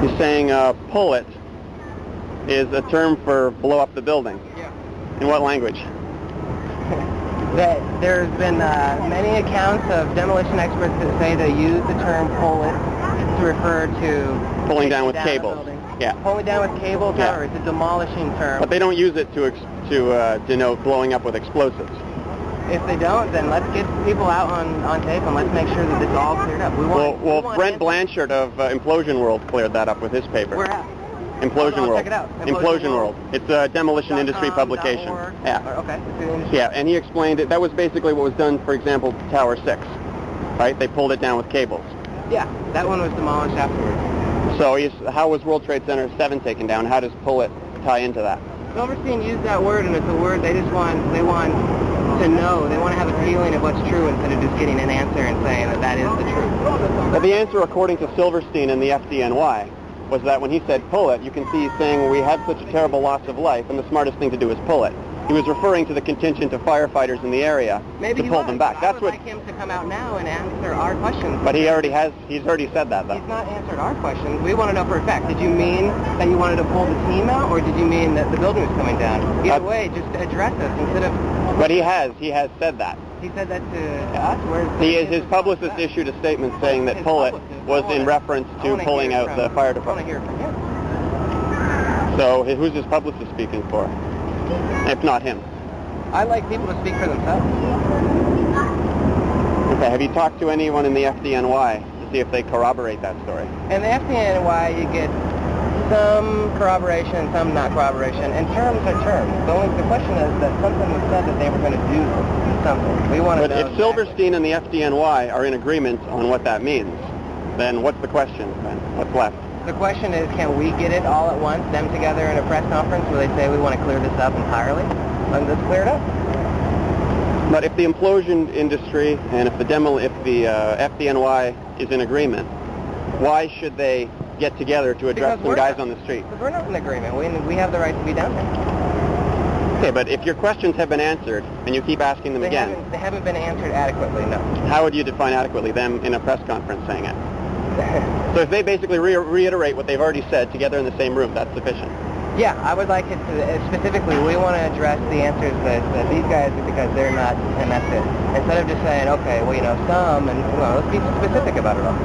He's saying pull it is a term for blow up the building. Yeah. In what language? There's been many accounts of demolition experts that say they use the term pull it to refer to Pulling down with cables. Yeah. Pulling down with cables, Yeah. however, it's a demolishing term. But they don't use it to denote blowing up with explosives. If they don't, then let's get people out on tape and let's make sure that it's all cleared up. Well, Brent Blanchard of Implosion World cleared that up with his paper. Where at? Implosion World. Check it out. Implosion World. It's a demolition industry publication. Yeah. Okay. Yeah, and he explained it. That was basically what was done, for example, Tower 6. Right? They pulled it down with cables. Yeah, that one was demolished afterwards. So how was World Trade Center 7 taken down? How does pull it tie into that? Silverstein used that word, and it's a word they want to know. They want to have a feeling of what's true instead of just getting an answer and saying that is the truth. But the answer, according to Silverstein and the FDNY, was that when he said pull it, you can see he's saying, well, we had such a terrible loss of life, and the smartest thing to do is pull it. He was referring to the contingent of firefighters in the area to pull them back. I would like him to come out now and answer our questions. But he's already said that, though. He's not answered our questions. We want to know for a fact. Did you mean that you wanted to pull the team out, or did you mean that the building was coming down? Either way, just address us instead of... But he has said that. He said that to us? His publicist issued a statement saying that pull it was in reference to pulling out the fire department. I want to hear from him. So who's his publicist speaking for? If not him. I like people to speak for themselves. Okay, have you talked to anyone in the FDNY to see if they corroborate that story? In the FDNY, you get some corroboration, some not corroboration, and terms are terms. The question is that something was said that they were going to do something. We want to know. But if Silverstein and the FDNY are in agreement on what that means, then what's the question then? What's left? The question is, can we get it all at once, them together in a press conference where they say we want to clear this up entirely? And let's clear it up. But if the implosion industry and if the FDNY is in agreement, why should they get together to address some guys on the street? Because we're not in agreement. We have the right to be down there. Okay, but if your questions have been answered and you keep asking them again... They haven't been answered adequately, no. How would you define adequately them in a press conference saying it? So if they basically reiterate what they've already said together in the same room, that's sufficient? Yeah, I would like it to, specifically, we want to address the answers that these guys, because they're not, and that's it. Instead of just saying, okay, well, some, and let's be specific about it all.